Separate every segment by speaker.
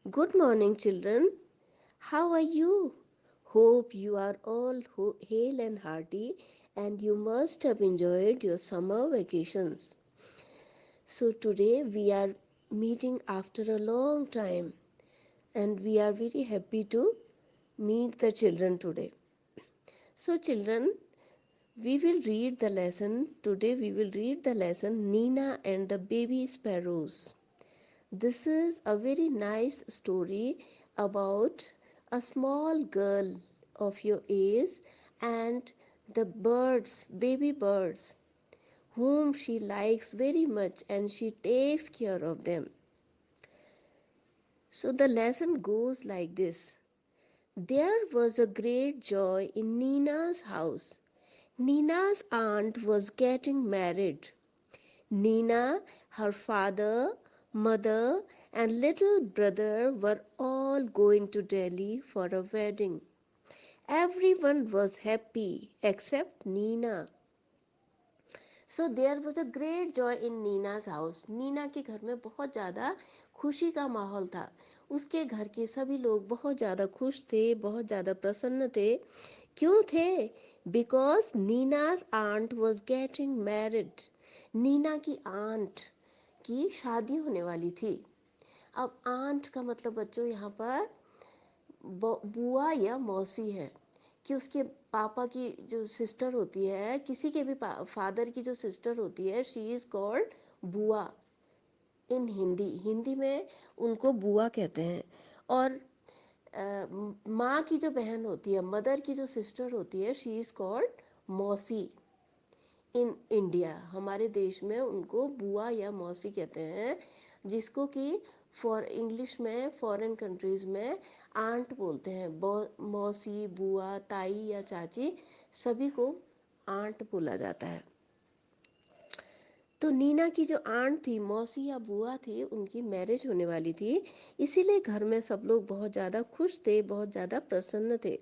Speaker 1: Good morning, children. How are you? Hope you are all hale and hearty, and you must have enjoyed your summer vacations. So, today we are meeting after a long time, and we are very happy to meet the children today. So, children, we will read the lesson. Today, we will read the lesson Nina and the Baby Sparrows. This is a very nice story about a small girl of your age and the birds, baby birds, whom she likes very much and she takes care of them. So the lesson goes like this. There was a great joy in Nina's house. Nina's aunt was getting married. Nina, her father, mother, and little brother were all going to Delhi for a wedding. Everyone was happy except Nina. So there was a great joy in Nina's house. Neena के घर में बहुत ज़्यादा खुशी का माहौल था. उसके घर के सभी लोग बहुत ज़्यादा खुश थे, बहुत ज़्यादा प्रसन्न थे. क्यों थे? Because Nina's aunt was getting married. Neena की आंट की शादी होने वाली थी. अब आंट का मतलब बच्चों यहाँ पर बुआ या मौसी है कि उसके पापा की जो सिस्टर होती है, किसी के भी फादर की जो सिस्टर होती है, शी इज कॉल्ड बुआ इन हिंदी. हिंदी में उनको बुआ कहते हैं. और माँ की जो बहन होती है, मदर की जो सिस्टर होती है, शी इज कॉल्ड मौसी इन इंडिया. हमारे देश में उनको बुआ या मौसी कहते हैं, जिसको कि फॉर इंग्लिश में फॉरेन कंट्रीज में आंट बोलते हैं. मौसी, बुआ, ताई या चाची, सभी को आंट बोला जाता है. तो नीना की जो आंट थी, मौसी या बुआ थी, उनकी मैरिज होने वाली थी. इसीलिए घर में सब लोग बहुत ज़्यादा खुश थे, बहुत ज़्यादा प्रसन्न थे.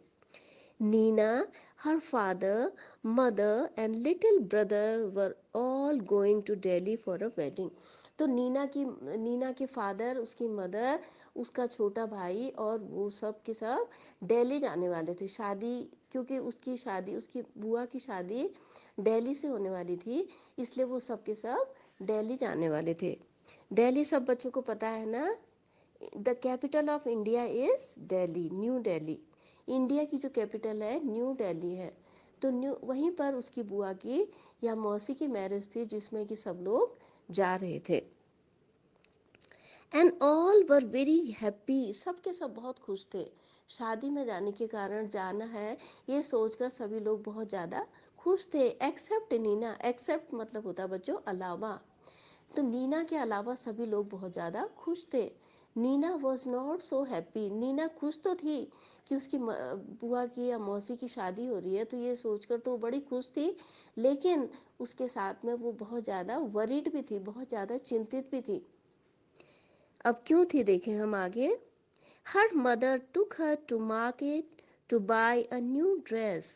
Speaker 1: Nina, her father, mother, and little brother were all going to Delhi for a wedding. तो नीना के फादर, उसकी मदर, उसका छोटा भाई और वो सब के सब दिल्ली जाने वाले थे शादी. क्योंकि उसकी बुआ की शादी दिल्ली से होने वाली थी, इसलिए वो सब के सब दिल्ली जाने वाले थे. दिल्ली सब बच्चों को पता है ना. The capital of India is Delhi, new Delhi. India की जो कैपिटल है न्यू दिल्ली है. तो न्यू वहीं पर उसकी बुआ की या मौसी की मैरिज थी, जिसमें कि सब लोग जा रहे थे. And all were very happy. सब के सब बहुत खुश थे. शादी में जाने के कारण जाना है ये सोचकर सभी लोग बहुत ज़्यादा खुश थे. एक्सेप्ट नीना. एक्सेप्ट मतलब होता है बच्चों अलावा. तो नीना के अलावा सभी लोग बहुत ज़्यादा खुश थे. Nina was not so happy. Nina खुश तो थी कि उसकी बुआ की या मौसी की शादी हो रही है, तो ये सोचकर तो बड़ी खुश थी, लेकिन उसके साथ में वो बहुत ज़्यादा वरीड भी थी, बहुत ज़्यादा चिंतित भी थी. अब क्यों थी देखें हम आगे. Her mother took her to market to buy a new dress.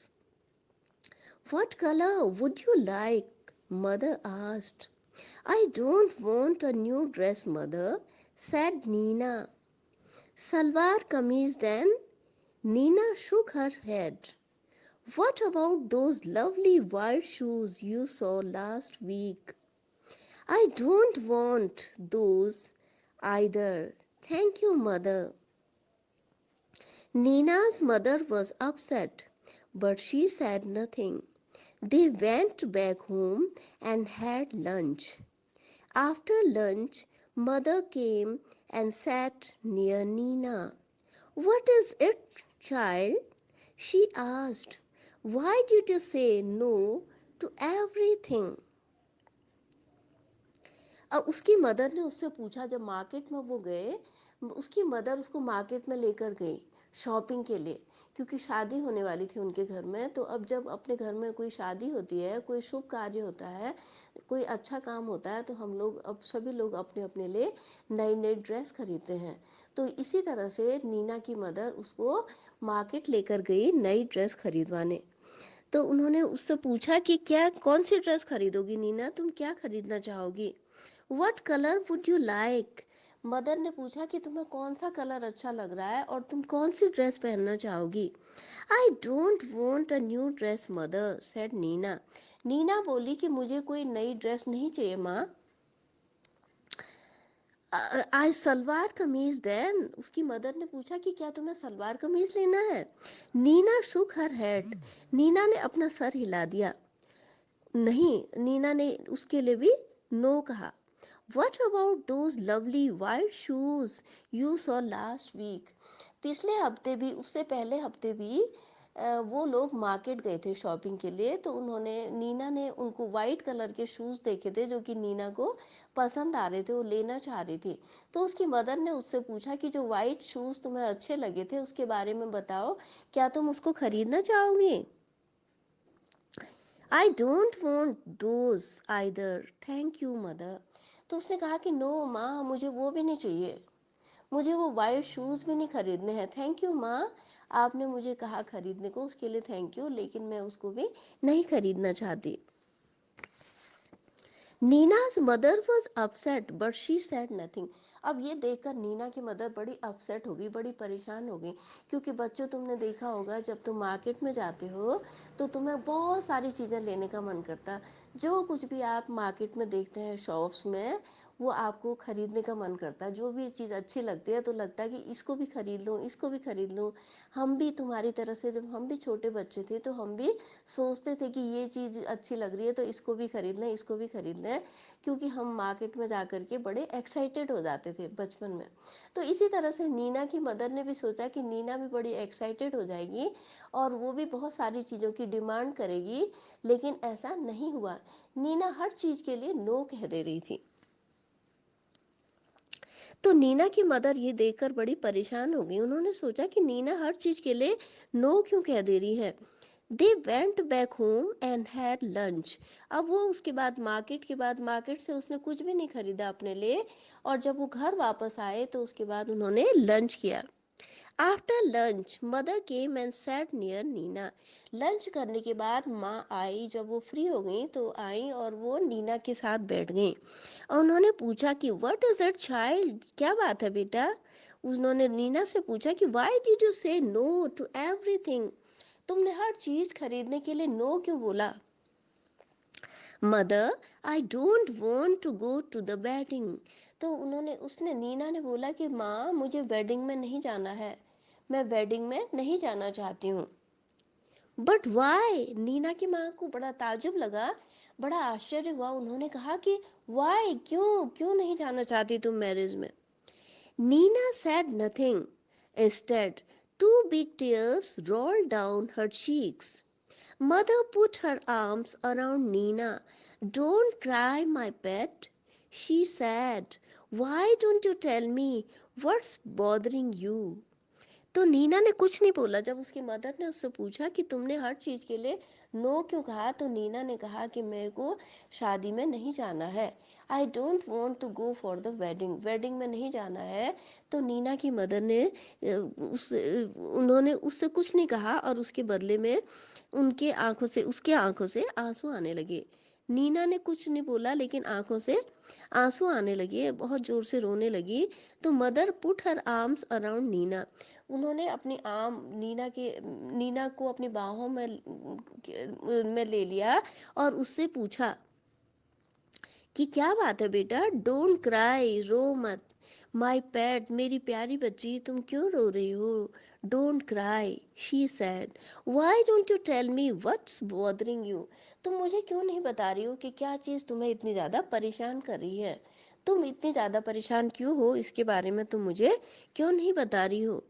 Speaker 1: What color would you like? Mother asked. I don't want a new dress, mother, said Nina. Salwar kameez then? Nina shook her head. What about those lovely white shoes you saw last week? I don't want those either. Thank you, mother. Nina's mother was upset, but she said nothing. They went back home and had lunch. After lunch, mother came and sat near Nina. What is it, child? She asked. Why did you say no to everything? अब उसकी mother ने उससे पूछा. जब market में वो गए, उसकी मदर उसको मार्केट में लेकर गई शॉपिंग के लिए, क्योंकि शादी होने वाली थी उनके घर में. तो अब जब अपने घर में कोई शादी होती है, कोई शुभ कार्य होता है, कोई अच्छा काम होता है, तो हम लोग अब सभी लोग अपने अपने लिए नई नई ड्रेस खरीदते हैं. तो इसी तरह से नीना की मदर उसको मार्केट लेकर गई नई ड्रेस खरीदवाने. तो उन्होंने उससे पूछा कि क्या कौन सी ड्रेस खरीदोगी नीना, तुम क्या खरीदना चाहोगी. What color would you like? Mother ने पूछा कि तुम्हें कौन सा कलर अच्छा लग रहा है और तुम कौन सी ड्रेस पहनना चाहोगी। I don't want a new dress mother, said Neena. Neena बोली कि मुझे कोई नई ड्रेस नहीं चाहिए माँ। आई सलवार कमीज देन। उसकी मदर ने पूछा कि क्या तुम्हें सलवार कमीज लेना है। नीना शुक हर हेड। नीना ने अपना सर हिला दिया। नहीं, नीना ने उसके लिए भी नो कहा। What about those lovely white shoes you saw last week. पिछले हफ्ते भी, उससे पहले हफ्ते भी वो लोग मार्केट गए थे शॉपिंग के लिए, तो उन्होंने, नीना ने उनको वाइट कलर के शूज देखे थे जो कि नीना को पसंद आ रहे थे, वो लेना चाह रही थी। तो उसकी मदर ने उससे पूछा कि जो वाइट शूज तुम्हें अच्छे लगे थे उसके बारे में बताओ, क्या तुम उसको खरीदना चाहोगी। I don't want those either, thank you mother. तो उसने कहा कि नो माँ, मुझे वो भी नहीं चाहिए, मुझे वो वाइट शूज़ भी नहीं खरीदने हैं। थैंक यू माँ, आपने मुझे कहा खरीदने को, उसके लिए थैंक यू, लेकिन मैं उसको भी नहीं खरीदना चाहती। Neena's mother was upset but she said nothing. अब ये देखकर नीना की मदर बड़ी अपसेट हो गई, बड़ी परेशान हो गई, क्योंकि बच्चों, तुमने देखा होगा जब तुम मार्केट में जाते हो तो तुम्हें बहुत सारी चीज़ें लेने का मन करता। जो कुछ भी आप मार्केट में देखते हैं शॉप्स में, वो आपको खरीदने का मन करता है। जो भी चीज़ अच्छी लगती है तो लगता है कि इसको भी खरीद लूँ, इसको भी खरीद लूँ। हम भी तुम्हारी तरह से, जब हम भी छोटे बच्चे थे तो हम भी सोचते थे कि ये चीज़ अच्छी लग रही है तो इसको भी खरीद लें, इसको भी खरीद लें, क्योंकि हम मार्केट में जा कर के बड़े एक्साइटेड हो जाते थे बचपन में। तो इसी तरह से नीना की मदर ने भी सोचा कि नीना भी बड़ी एक्साइटेड हो जाएगी और वो भी बहुत सारी चीज़ों की डिमांड करेगी, लेकिन ऐसा नहीं हुआ। नीना हर चीज़ के लिए नो कह दे रही थी। तो नीना की मदर ये देखकर बड़ी परेशान हो गई। उन्होंने सोचा कि नीना हर चीज के लिए नो क्यों कह दे रही है। They went back home and had lunch. अब वो उसके बाद, मार्केट के बाद, मार्केट से उसने कुछ भी नहीं खरीदा अपने लिए, और जब वो घर वापस आए तो उसके बाद उन्होंने लंच किया। After lunch mother came and sat near Nina. Lunch करने के बाद माँ आई, जब वो फ्री हो गई तो आई और वो नीना के साथ बैठ गई और उन्होंने पूछा कि व्हाट इज इट चाइल्ड, क्या बात है बेटा। उन्होंने नीना से पूछा कि why did you say no to everything, तुमने हर चीज खरीदने के लिए नो क्यों बोला। Mother, I don't want to go to the wedding. तो उन्होंने, उसने, नीना ने बोला कि माँ, मुझे वेडिंग में नहीं जाना है, मैं वेडिंग में नहीं जाना चाहती हूँ। बट वाई, नीना की माँ को बड़ा ताजुब लगा, बड़ा आश्चर्य हुआ। उन्होंने कहा कि वाई, क्यों क्यों नहीं जाना चाहती तुम मैरिज में। Neena said nothing. Instead, two big tears rolled down her cheeks. Mother put her arms around Nina. Don't cry, my pet, she said. Why don't you tell me what's bothering you? तो नीना ने कुछ नहीं बोला। जब उसकी mother ने उससे पूछा कि तुमने हर चीज के लिए नो क्यों कहा, तो नीना ने कहा कि मेरे को शादी में नहीं जाना है। I don't want to go for the wedding, wedding में नहीं जाना है। तो नीना की मदर ने उन्होंने उससे कुछ नहीं कहा और उसके बदले में उनके आंखों से, उसके आंखों से आंसू आने लगे। नीना ने कुछ नहीं बोला लेकिन आंखों से आंसू आने लगे, बहुत जोर से रोने लगी। तो mother put her arms around Nina. उन्होंने अपनी आर्म नीना को अपनी बाहों में ले लिया और उससे पूछा कि क्या बात है बेटा, डोंट क्राई, रो मत। माई पैट, मेरी प्यारी बच्ची, तुम क्यों रो रही हो। Don't cry, she said. Why don't you tell me what's bothering you, तुम मुझे क्यों नहीं बता रही हो कि क्या चीज़ तुम्हें इतनी ज़्यादा परेशान कर रही है। तुम इतनी ज़्यादा परेशान क्यों हो, इसके बारे में तुम मुझे क्यों नहीं बता रही हो।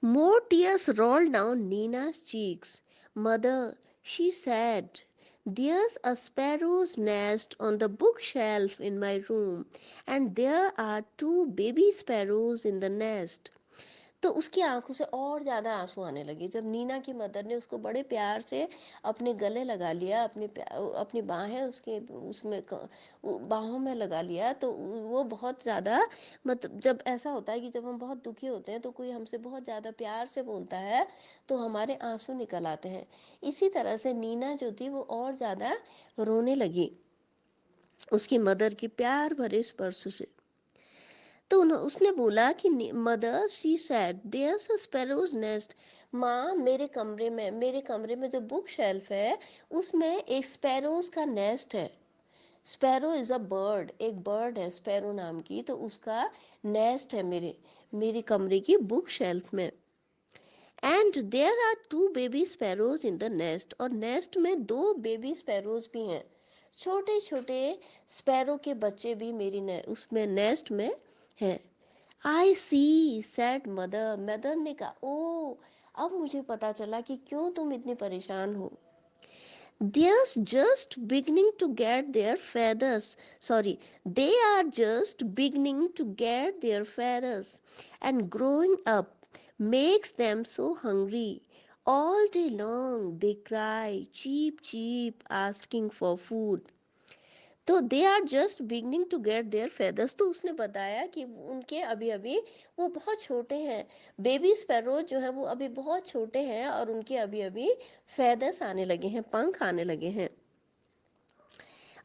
Speaker 1: More tears rolled down Nina's cheeks. Mother, she said, there's a sparrow's nest on the bookshelf in my room, and there are two baby sparrows in the nest. तो उसकी आंखों से और ज्यादा आंसू आने लगे जब नीना की मदर ने उसको बड़े प्यार से अपने गले लगा लिया, अपनी बाहें उसके उसमें बाहों में लगा लिया। तो वो बहुत ज्यादा, मतलब जब ऐसा होता है कि जब हम बहुत दुखी होते हैं तो कोई हमसे बहुत ज्यादा प्यार से बोलता है तो हमारे आंसू निकल आते हैं। इसी तरह से नीना जो थी वो और ज्यादा रोने लगी उसकी मदर की प्यार भरे स्पर्श से। तो उसने बोला कि mother, she said, there's a sparrows nest. माँ, मेरे कमरे में जो बुक शेल्फ है उसमें एक स्पैरोज का नेस्ट है। स्पैरो इज अ बर्ड, एक बर्ड है स्पैरो नाम की, तो उसका नेस्ट है मेरी कमरे की बुक शेल्फ में। And there are two baby sparrows in the nest, और नेस्ट में दो बेबी स्पैरोज भी हैं, छोटे छोटे स्पैरो के बच्चे भी उसमें नेस्ट में हैं। आई सी सैड मदर, मदर ने कहा, ओ अब मुझे पता चला कि क्यों तुम इतनी परेशान हो। They're just beginning to get their feathers. Sorry, they are just beginning to get their feathers, and growing up makes them so hungry. All day long they cry, cheep, cheep, asking for food. तो they are just beginning to get their feathers, तो उसने बताया कि उनके अभी अभी वो बहुत छोटे हैं, बेबी स्पैरो जो है वो अभी बहुत छोटे हैं और उनके अभी अभी फेदर्स आने लगे हैं, पंख आने लगे हैं।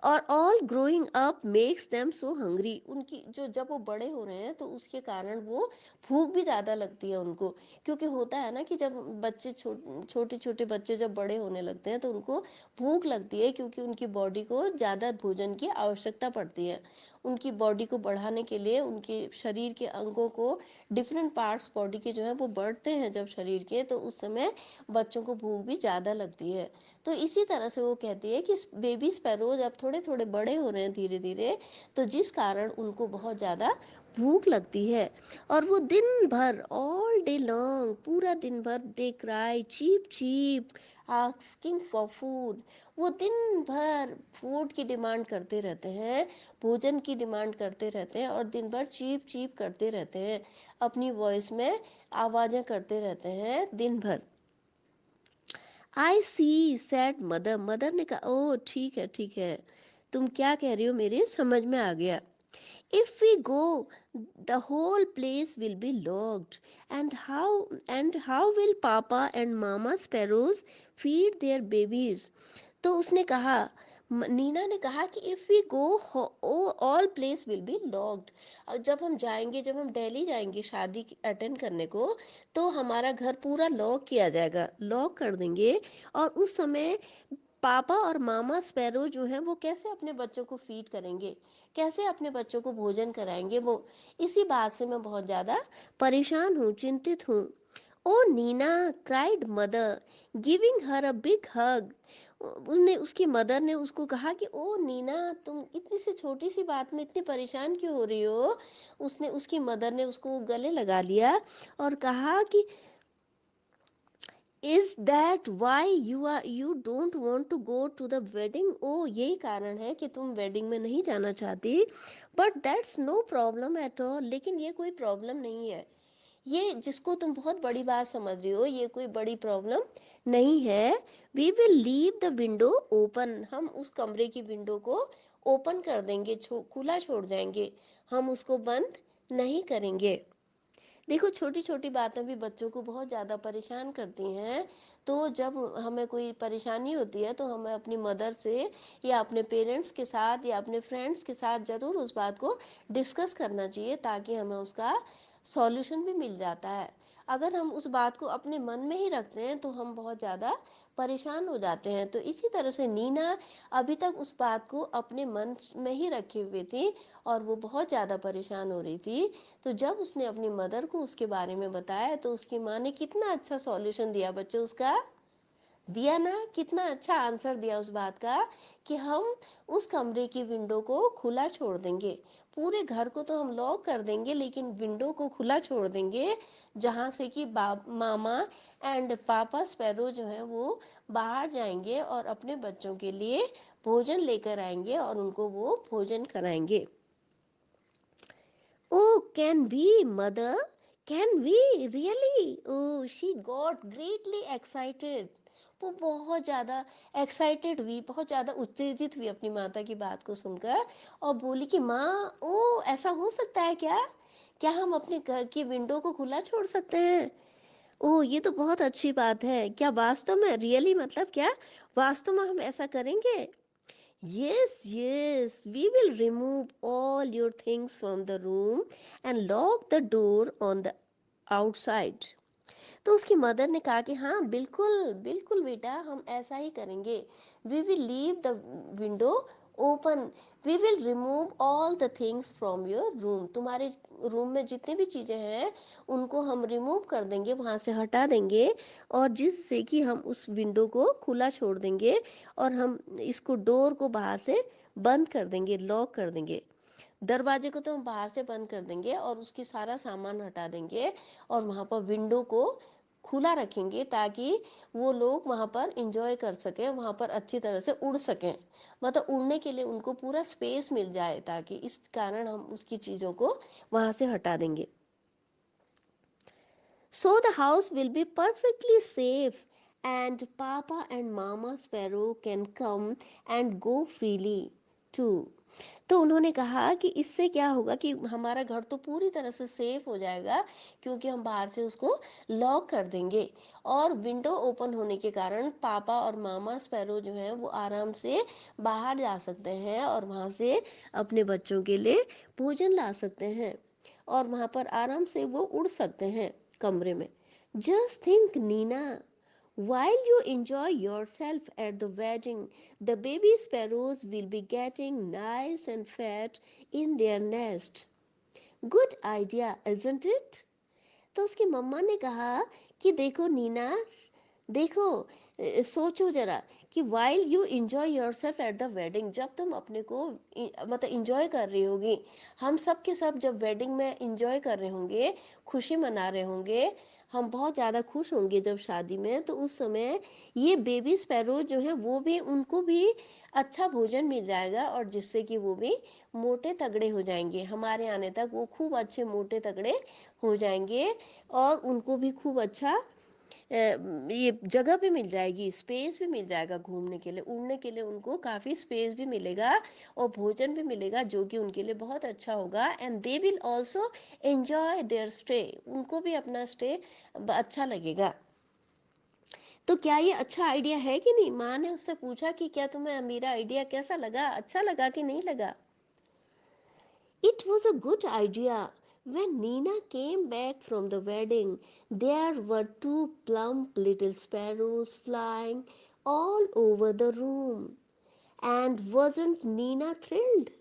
Speaker 1: और all growing up makes them so hungry, उनकी जो जब वो बड़े हो रहे हैं तो उसके कारण वो भूख भी ज़्यादा लगती है उनको, क्योंकि होता है ना कि जब बच्चे छोटे छोटे बच्चे जब बड़े होने लगते हैं तो उनको भूख लगती है, क्योंकि उनकी बॉडी को ज़्यादा भोजन की आवश्यकता पड़ती है। उनकी बॉडी को बढ़ाने के लिए उनके शरीर के अंगों को, डिफरेंट पार्ट्स बॉडी के जो है वो बढ़ते हैं जब शरीर के, तो उस समय बच्चों को भूख भी ज़्यादा लगती है। तो इसी तरह से वो कहती है कि बेबी स्पैरोज अब थोड़े थोड़े बड़े हो रहे हैं धीरे धीरे, तो जिस कारण उनको बहुत ज़्यादा भूख लगती है। और वो दिन भर, ऑल डे लॉन्ग, पूरा दिन भर, they cry cheep cheep asking for food, वो दिन भर फूड की डिमांड करते रहते हैं, भोजन की डिमांड करते रहते हैं, और दिन भर चीप चीप करते रहते हैं, अपनी वॉइस में आवाज़ें करते रहते हैं दिन भर। आई सी सैड मदर, मदर ने कहा, ओ ठीक है ठीक है, तुम क्या कह रही हो मेरे समझ में आ गया। If we go the whole place will be locked, and how will papa and mama sparrows feed their babies. तो उसने कहा, नीना ने कहा कि if we go all place will be locked, और जब हम जाएंगे, जब हम दिल्ली जाएंगे शादी अटेंड करने को, तो हमारा घर पूरा लॉक किया जाएगा, लॉक कर देंगे। और उस समय पापा और मामा स्पैरो जो है वो कैसे अपने बच्चों को फीड करेंगे, कैसे अपने बच्चों को भोजन कराएंगे, वो इसी बात से मैं बहुत ज़्यादा परेशान हूँ, चिंतित हूँ। Oh Neena, cried mother, giving her a big hug. उसने, उसकी मदर ने उसको कहा कि ओ नीना, तुम इतनी सी छोटी सी बात में इतनी परेशान क्यों हो रही हो। उसकी मदर ने उसको गले लगा लिया और कहा कि is that why you don't want to go to the wedding. ओ यही कारण है कि तुम वेडिंग में नहीं जाना चाहती। But that's no problem at all, लेकिन ये कोई प्रॉब्लम नहीं है, ये जिसको तुम बहुत बड़ी बात समझ रही हो ये कोई बड़ी प्रॉब्लम नहीं है। We will leave the window open, हम उस कमरे की विंडो को ओपन कर देंगे, खुला छोड़ जाएंगे, हम उसको बंद नहीं करेंगे। देखो, छोटी छोटी बातें भी बच्चों को बहुत ज़्यादा परेशान करती हैं। तो जब हमें कोई परेशानी होती है तो हमें अपनी मदर से या अपने पेरेंट्स के साथ या अपने फ्रेंड्स के साथ ज़रूर उस बात को डिस्कस करना चाहिए, ताकि हमें उसका सॉल्यूशन भी मिल जाता है। अगर हम उस बात को अपने मन में ही रखते हैं तो हम बहुत ज़्यादा परेशान हो जाते हैं। तो इसी तरह से नीना अभी तक उस बात को अपने मन में ही रखे हुए थी और वो बहुत ज़्यादा परेशान हो रही थी। तो जब उसने अपनी मदर को उसके बारे में बताया तो उसकी माँ ने कितना अच्छा सॉल्यूशन दिया बच्चे, उसका दिया ना, कितना अच्छा आंसर दिया उस बात का कि हम उस कमरे की विंडो को खुला छोड़ देंगे, पूरे घर को तो हम लॉक कर देंगे लेकिन विंडो को खुला छोड़ देंगे, जहाँ से कि मामा एंड पापा स्पैरो जो है वो बाहर जाएंगे और अपने बच्चों के लिए भोजन लेकर आएंगे और उनको वो भोजन कराएंगे। Oh, can we, mother? Can we really? Oh, she got greatly excited. वो बहुत ज़्यादा एक्साइटेड हुई, बहुत ज़्यादा उत्तेजित हुई अपनी माता की बात को सुनकर, और बोली कि माँ, ओ ऐसा हो सकता है क्या? क्या हम अपने घर की विंडो को खुला छोड़ सकते हैं? ओह, ये तो बहुत अच्छी बात है। क्या वास्तव में, रियली मतलब क्या वास्तव में हम ऐसा करेंगे? Yes, yes, we will remove all your things from the room and lock the door on the outside. तो उसकी मदर ने कहा कि हाँ बिल्कुल बिल्कुल बेटा, हम ऐसा ही करेंगे. We will leave the window open. We will remove all the things from your room. तुम्हारे रूम में जितनी भी चीज़ें हैं उनको हम रिमूव कर देंगे, वहाँ से हटा देंगे, और जिससे कि हम उस विंडो को खुला छोड़ देंगे, और हम इसको डोर को बाहर से बंद कर देंगे, लॉक कर देंगे. दरवाजे को तो हम बाहर से बंद कर देंगे और उसकी सारा सामान हटा देंगे, और वहाँ पर विंडो को खुला रखेंगे ताकि वो लोग वहाँ पर इंजॉय कर सकें, वहाँ पर अच्छी तरह से उड़ सकें. मतलब उड़ने के लिए उनको पूरा स्पेस मिल जाए, ताकि इस कारण हम उसकी चीज़ों को वहाँ से हटा देंगे. So the house will be perfectly safe, and Papa and Mama Sparrow can come and go freely too. तो उन्होंने कहा कि इससे क्या होगा कि हमारा घर तो पूरी तरह से सेफ हो जाएगा, क्योंकि हम बाहर से उसको लॉक कर देंगे, और विंडो ओपन होने के कारण पापा और मामा स्पैरो जो हैं वो आराम से बाहर जा सकते हैं, और वहाँ से अपने बच्चों के लिए भोजन ला सकते हैं, और वहाँ पर आराम से वो उड़ सकते हैं कमरे में. Just think Nina, while you enjoy yourself at the wedding, the baby sparrows will be getting nice and fat in their nest. Good idea, isn't it? तो उसकी मम्मा ने कहा कि देखो नीना, देखो, सोचो जरा कि while you enjoy yourself at the wedding, जब तुम अपने को मतलब इंजॉय कर रही होगी, हम सब के सब जब वेडिंग में इंजॉय कर रहे होंगे, खुशी मना रहे होंगे, हम बहुत ज़्यादा खुश होंगे जब शादी में, तो उस समय ये बेबी स्पैरो जो है वो भी, उनको भी अच्छा भोजन मिल जाएगा, और जिससे कि वो भी मोटे तगड़े हो जाएंगे. हमारे आने तक वो खूब अच्छे मोटे तगड़े हो जाएंगे, और उनको भी खूब अच्छा ये जगह भी मिल जाएगी, स्पेस भी मिल जाएगा घूमने के लिए, उड़ने के लिए उनको काफ़ी स्पेस भी मिलेगा, और भोजन भी मिलेगा जो कि उनके लिए बहुत अच्छा होगा. And they will also enjoy there stay. उनको भी अपना स्टे अच्छा लगेगा. तो क्या ये अच्छा आइडिया है कि नहीं? माँ ने उससे पूछा कि क्या तुम्हें मेरा आइडिया कैसा लगा, अच्छा लगा कि नहीं लगा? It was a good idea. When Nina came back from the wedding, there were two plump little sparrows flying all over the room. And wasn't Nina thrilled?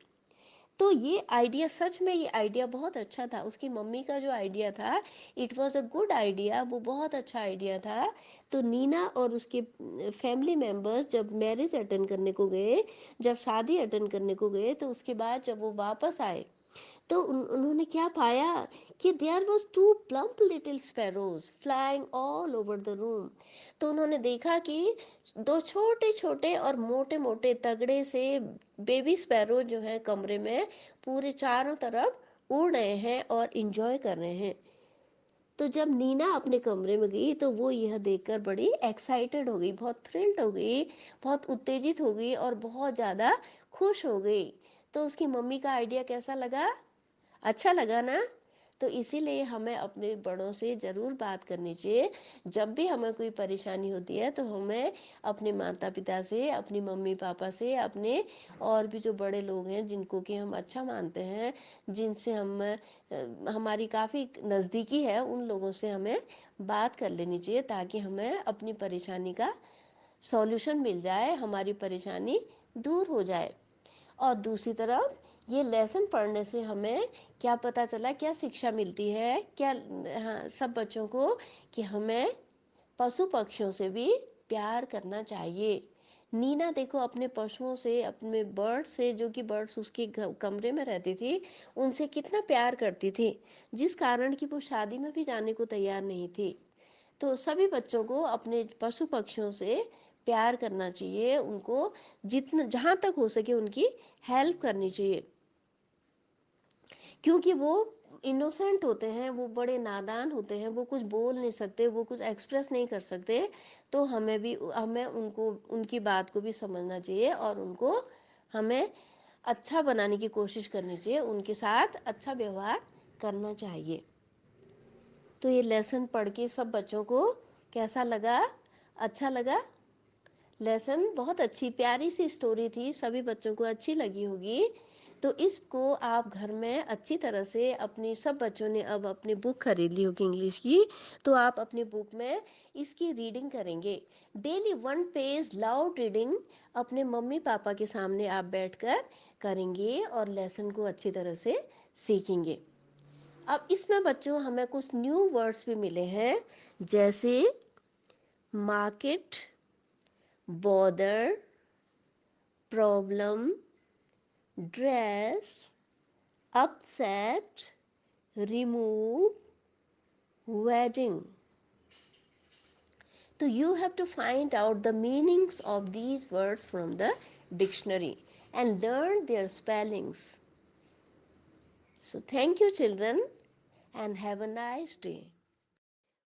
Speaker 1: तो ये आइडिया, सच में ये आइडिया बहुत अच्छा था. उसकी मम्मी का जो आइडिया था, it was a good idea, वो बहुत अच्छा आइडिया था. तो नीना और उसके फैमिली मेम्बर्स जब मैरिज अटेंड करने को गए, जब शादी अटेंड करने को गए, तो उसके बाद जब वो वापस आए, तो उन्होंने क्या पाया कि there was two plump little sparrows flying all over the room. तो उन्होंने देखा कि दो छोटे छोटे और मोटे मोटे तगड़े से बेबी स्पैरो जो हैं कमरे में पूरे चारों तरफ उड़ रहे हैं और इंजॉय कर रहे हैं. तो जब नीना अपने कमरे में गई तो वो यह देखकर बड़ी एक्साइटेड हो गई, बहुत थ्रिल्ड हो गई, बहुत उत्तेजित हो गई, और बहुत ज़्यादा खुश हो गई. तो उसकी मम्मी का आइडिया कैसा लगा? अच्छा लगा ना? तो इसीलिए हमें अपने बड़ों से ज़रूर बात करनी चाहिए. जब भी हमें कोई परेशानी होती है तो हमें अपने माता पिता से, अपनी मम्मी पापा से, अपने और भी जो बड़े लोग हैं जिनको कि हम अच्छा मानते हैं, जिनसे हम हमारी काफ़ी नज़दीकी है, उन लोगों से हमें बात कर लेनी चाहिए, ताकि हमें अपनी परेशानी का सॉल्यूशन मिल जाए, हमारी परेशानी दूर हो जाए. और दूसरी तरफ ये लेसन पढ़ने से हमें क्या पता चला, क्या शिक्षा मिलती है, क्या? हाँ, सब बच्चों को कि हमें पशु पक्षियों से भी प्यार करना चाहिए. नीना देखो अपने पशुओं से, अपने बर्ड से, जो कि बर्ड्स उसके कमरे में रहती थी, उनसे कितना प्यार करती थी, जिस कारण कि वो शादी में भी जाने को तैयार नहीं थी. तो सभी बच्चों को अपने पशु पक्षियों से प्यार करना चाहिए, उनको जितना जहाँ तक हो सके उनकी हेल्प करनी चाहिए, क्योंकि वो इनोसेंट होते हैं, वो बड़े नादान होते हैं, वो कुछ बोल नहीं सकते, वो कुछ एक्सप्रेस नहीं कर सकते. तो हमें उनको, उनकी बात को भी समझना चाहिए, और उनको हमें अच्छा बनाने की कोशिश करनी चाहिए, उनके साथ अच्छा व्यवहार करना चाहिए. तो ये लेसन पढ़ के सब बच्चों को कैसा लगा? अच्छा लगा? लेसन बहुत अच्छी प्यारी सी स्टोरी थी, सभी बच्चों को अच्छी लगी होगी। तो इसको आप घर में अच्छी तरह से, अपनी सब बच्चों ने अब अपनी बुक खरीद ली होगी इंग्लिश की, तो आप अपनी बुक में इसकी रीडिंग करेंगे। डेली 1 पेज लाउड रीडिंग अपने मम्मी पापा के सामने आप बैठकर करेंगे और लेसन को अच्छी तरह से सीखेंगे। अब इसमें बच्चों हमें कुछ न्यू वर्ड्स भी मिले हैं, जैसे market, bother, problem, dress, upset, remove, wedding. So you have to find out the meanings of these words from the dictionary and learn their spellings. So thank you children and have a nice day.